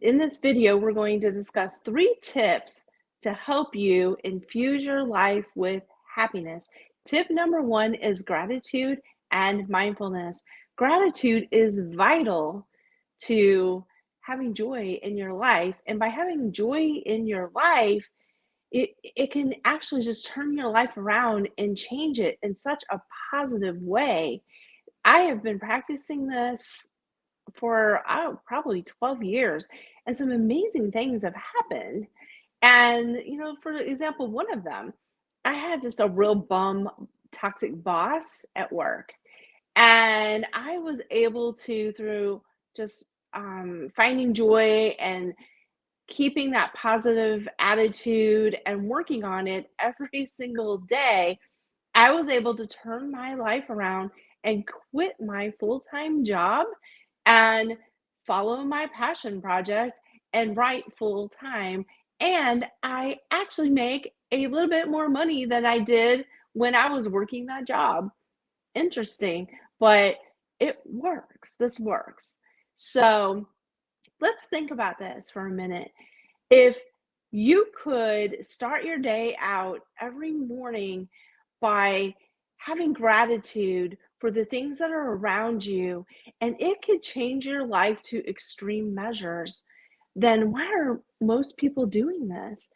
In this video, we're going to discuss 3 tips to help you infuse your life with happiness. Tip number 1 is gratitude and mindfulness. Gratitude is vital to having joy in your life. And by having joy in your life, it can actually just turn your life around and change it in such a positive way. I have been practicing this for probably 12 years, and some amazing things have happened. And, for example, one of them, I had just a real toxic boss at work. And I was able to, through just finding joy and keeping that positive attitude and working on it every single day, I was able to turn my life around and quit my full-time job and follow my passion project and write full time. And I actually make a little bit more money than I did when I was working that job. Interesting, but it works. This works. So let's think about this for a minute. If you could start your day out every morning by having gratitude for the things that are around you, and it could change your life to extreme measures, then why are most people doing this?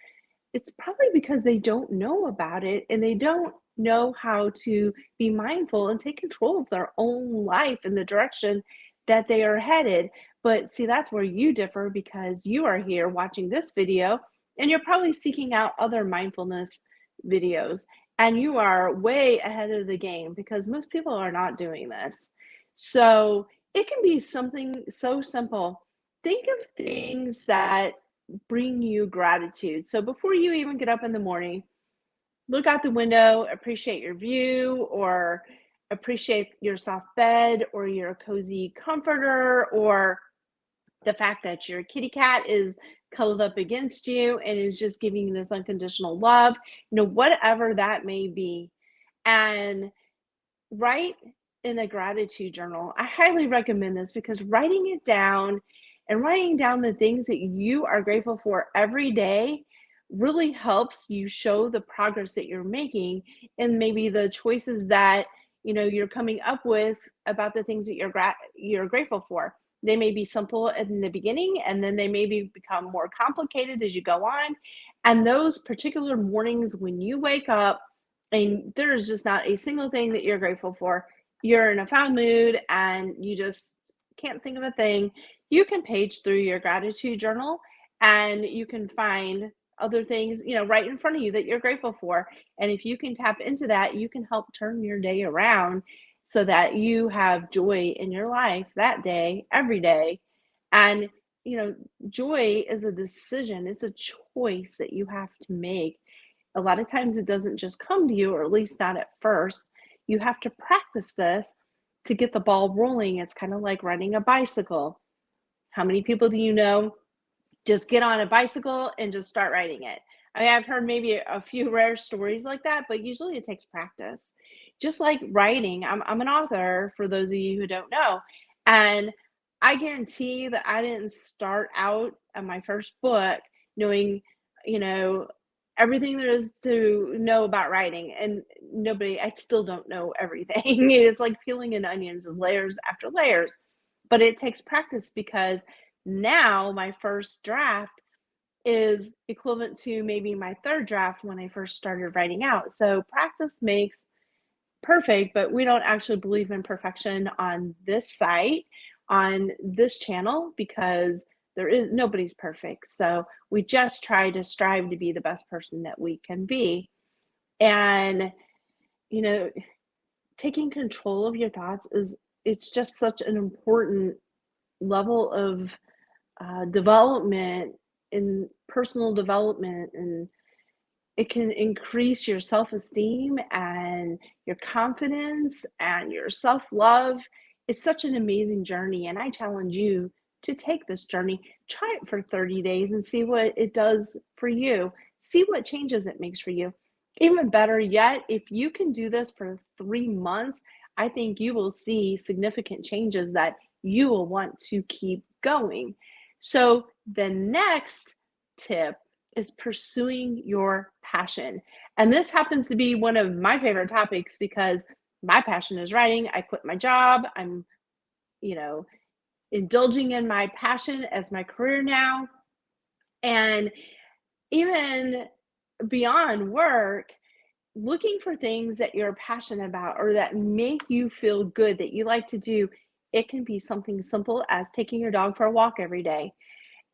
It's probably because they don't know about it and they don't know how to be mindful and take control of their own life in the direction that they are headed. But see, that's where you differ because you are here watching this video and you're probably seeking out other mindfulness videos. And you are way ahead of the game because most people are not doing this. So it can be something so simple. Think of things that bring you gratitude. So before you even get up in the morning, look out the window, appreciate your view, or appreciate your soft bed, or your cozy comforter, or the fact that your kitty cat is cuddled up against you and is just giving you this unconditional love, whatever that may be. And write in a gratitude journal. I highly recommend this because writing it down and writing down the things that you are grateful for every day really helps you show the progress that you're making and maybe the choices that you're coming up with about the things that you're grateful for. They may be simple in the beginning and then they maybe become more complicated as you go on. And those particular mornings when you wake up and there's just not a single thing that you're grateful for, you're in a foul mood and you just can't think of a thing, you can page through your gratitude journal and you can find other things, right in front of you that you're grateful for. And if you can tap into that, you can help turn your day around so that you have joy in your life that day, every day. And, joy is a decision, it's a choice that you have to make. A lot of times it doesn't just come to you, or at least not at first. You have to practice this to get the ball rolling. It's kind of like riding a bicycle. How many people do you know just get on a bicycle and just start riding it? I mean, I've heard maybe a few rare stories like that, but usually it takes practice. Just like writing, I'm an author, for those of you who don't know. And I guarantee that I didn't start out on my first book knowing, you know, everything there is to know about writing. And I still don't know everything. It's like peeling an onion, there's layers after layers. But it takes practice because now my first draft is equivalent to maybe my third draft when I first started writing out. So practice makes perfect, but we don't actually believe in perfection on this site, on this channel, because nobody's perfect. So we just try to strive to be the best person that we can be. And, you know, taking control of your thoughts it's just such an important level of development in personal development, and it can increase your self-esteem and your confidence and your self-love. It's such an amazing journey, and I challenge you to take this journey. Try it for 30 days and see what it does for you. See what changes it makes for you. Even better yet, if you can do this for 3 months, I think you will see significant changes that you will want to keep going. So the next tip is pursuing your passion. And this happens to be one of my favorite topics because my passion is writing. I quit my job. I'm, you know, indulging in my passion as my career now. And even beyond work, looking for things that you're passionate about or that make you feel good that you like to do. It can be something simple as taking your dog for a walk every day.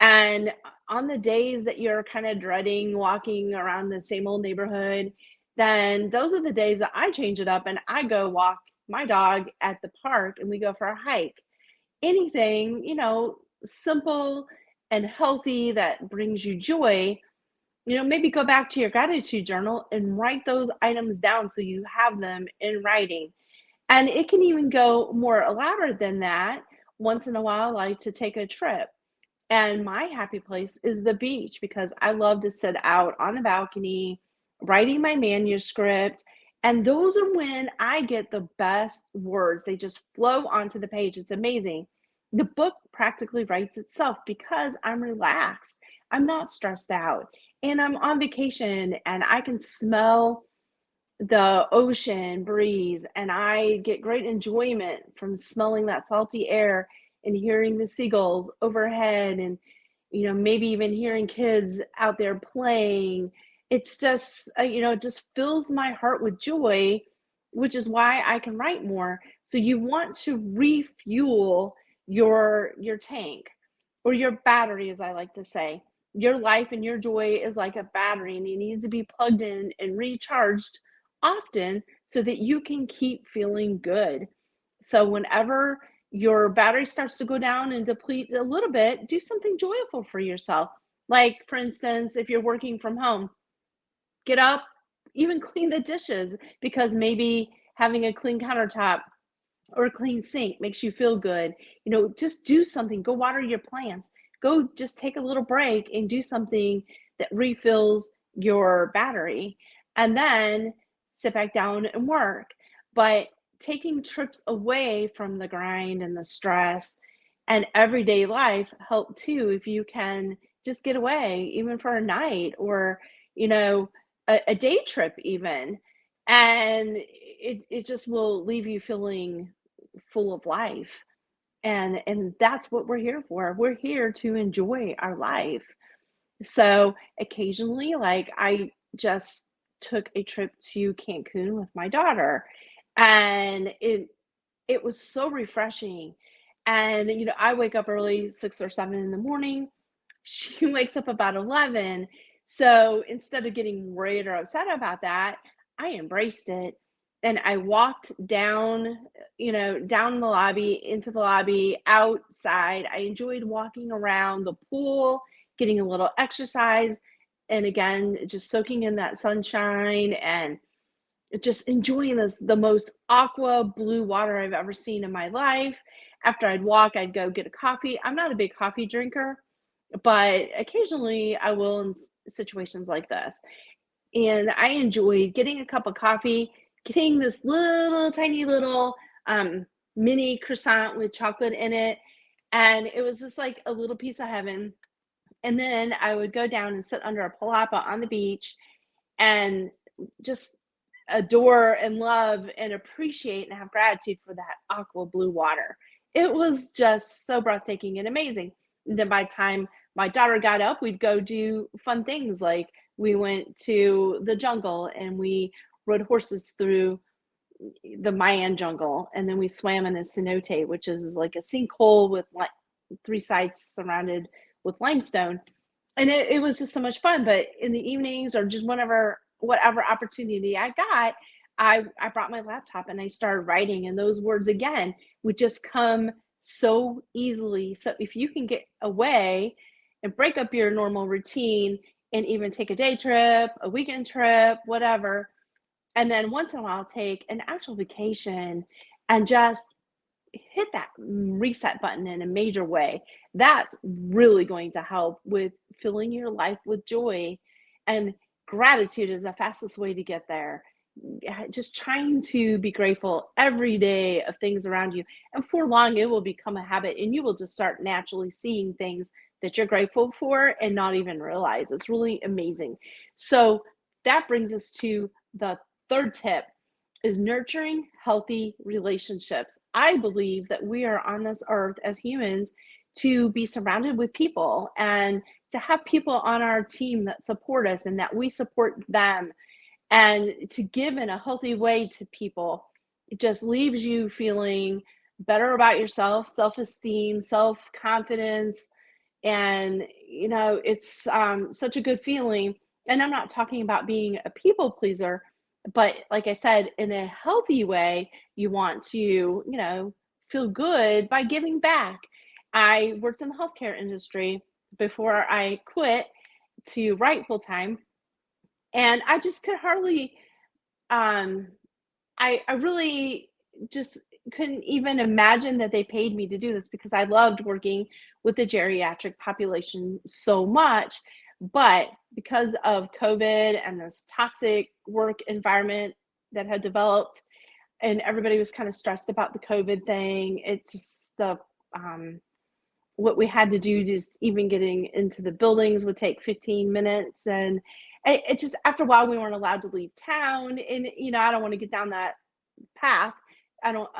And on the days that you're kind of dreading walking around the same old neighborhood, then those are the days that I change it up and I go walk my dog at the park and we go for a hike. Anything, simple and healthy that brings you joy. Maybe go back to your gratitude journal and write those items down so you have them in writing. And it can even go more elaborate than that. Once in a while, I like to take a trip. And my happy place is the beach because I love to sit out on the balcony, writing my manuscript. And those are when I get the best words. They just flow onto the page. It's amazing. The book practically writes itself because I'm relaxed. I'm not stressed out. And I'm on vacation and I can smell the ocean breeze, and I get great enjoyment from smelling that salty air and hearing the seagulls overhead and maybe even hearing kids out there playing. It's just it just fills my heart with joy, which is why I can write more. So you want to refuel your tank, or your battery, as I like to say. Your life and your joy is like a battery, and it needs to be plugged in and recharged often so that you can keep feeling good. So whenever your battery starts to go down and deplete a little bit, do something joyful for yourself. Like, for instance, if you're working from home, get up, even clean the dishes, because maybe having a clean countertop or a clean sink makes you feel good. Just do something. Go water your plants. Go just take a little break and do something that refills your battery. And then sit back down and work. But taking trips away from the grind and the stress and everyday life help too if you can just get away even for a night, or you know a day trip even. And it just will leave you feeling full of life. And that's what we're here for. We're here to enjoy our life. So occasionally, like, I just took a trip to Cancun with my daughter, and it was so refreshing. And I wake up early, 6 or 7 in the morning. She wakes up about 11. So instead of getting worried or upset about that, I embraced it. And I walked down, down the lobby, into the lobby, outside. I enjoyed walking around the pool, getting a little exercise, and again, just soaking in that sunshine and just enjoying the most aqua blue water I've ever seen in my life. After I'd walk, I'd go get a coffee. I'm not a big coffee drinker, but occasionally I will in situations like this. And I enjoyed getting a cup of coffee, getting this little tiny little mini croissant with chocolate in it. And it was just like a little piece of heaven. And then I would go down and sit under a palapa on the beach and just adore and love and appreciate and have gratitude for that aqua blue water. It was just so breathtaking and amazing. And then by the time my daughter got up, we'd go do fun things, like we went to the jungle and we rode horses through the Mayan jungle, and then we swam in a cenote, which is like a sinkhole with like 3 sides surrounded with limestone. And it was just so much fun. But in the evenings, or just whatever opportunity I got, I brought my laptop and I started writing, and those words again would just come so easily. So if you can get away and break up your normal routine and even take a day trip, a weekend trip, whatever, and then once in a while take an actual vacation and just hit that reset button in a major way, that's really going to help with filling your life with joy. And gratitude is the fastest way to get there. yeah, just trying to be grateful every day of things around you. And for long, it will become a habit, and you will just start naturally seeing things that you're grateful for and not even realize. It's really amazing. So that brings us to the third tip is nurturing healthy relationships. I believe that we are on this earth as humans to be surrounded with people and to have people on our team that support us and that we support them and to give in a healthy way to people. It just leaves you feeling better about yourself, self-esteem, self-confidence, and it's such a good feeling. And I'm not talking about being a people pleaser, but like I said, in a healthy way, you want to feel good by giving back. I worked in the healthcare industry before I quit to write full time, and I just could hardly um I really just couldn't even imagine that they paid me to do this because I loved working with the geriatric population so much. But because of COVID and this toxic work environment that had developed, and everybody was kind of stressed about the COVID thing, it just the what we had to do just even getting into the buildings would take 15 minutes. And it just after a while we weren't allowed to leave town. And I don't want to get down that path. I don't,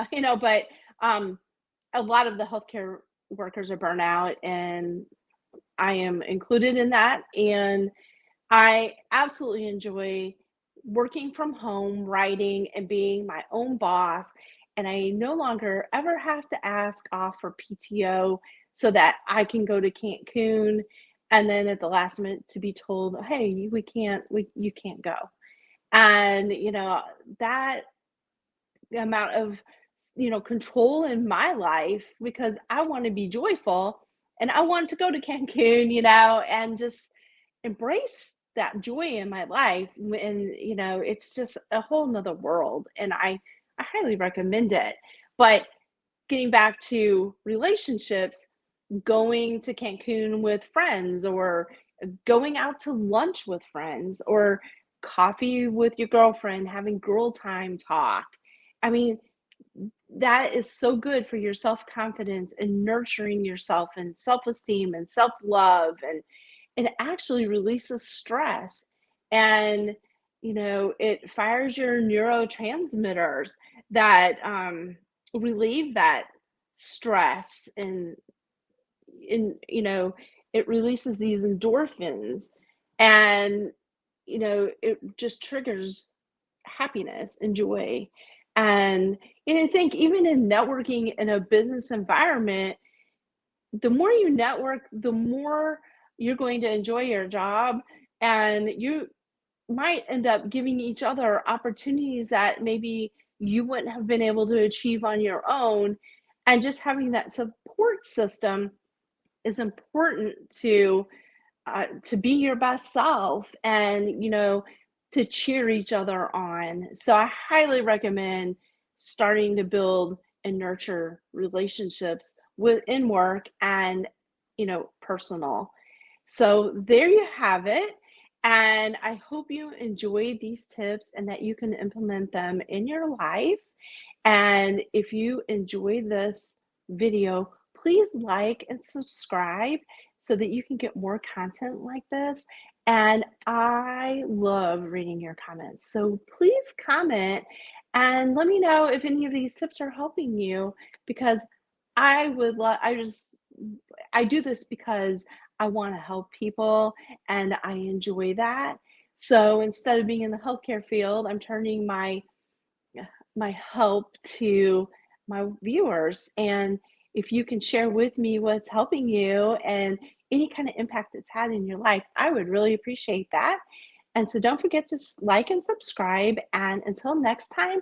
but um, a lot of the healthcare workers are burnout, and I am included in that. And I absolutely enjoy working from home, writing, and being my own boss. And I no longer ever have to ask off for PTO so that I can go to Cancun and then at the last minute to be told, hey, you can't go. And, that amount of control in my life because I want to be joyful and I want to go to Cancun, and just embrace that joy in my life. And it's just a whole nother world, and I highly recommend it. But getting back to relationships, going to Cancun with friends or going out to lunch with friends or coffee with your girlfriend, having girl time talk. I mean, that is so good for your self-confidence and nurturing yourself and self-esteem and self-love, and it actually releases stress. And it fires your neurotransmitters that relieve that stress. And it releases these endorphins, and it just triggers happiness and joy. And I think even in networking in a business environment, the more you network, the more you're going to enjoy your job, and you might end up giving each other opportunities that maybe you wouldn't have been able to achieve on your own. And just having that support system is important to be your best self, and to cheer each other on. So I highly recommend starting to build and nurture relationships within work and personal. So there you have it. And I hope you enjoyed these tips and that you can implement them in your life. And if you enjoyed this video, please like and subscribe so that you can get more content like this. And I love reading your comments. So please comment and let me know if any of these tips are helping you, because I do this because I want to help people and I enjoy that. So instead of being in the healthcare field, I'm turning my help to my viewers. And if you can share with me what's helping you and any kind of impact it's had in your life, I would really appreciate that. And so don't forget to like and subscribe. And until next time,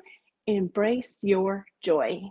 embrace your joy.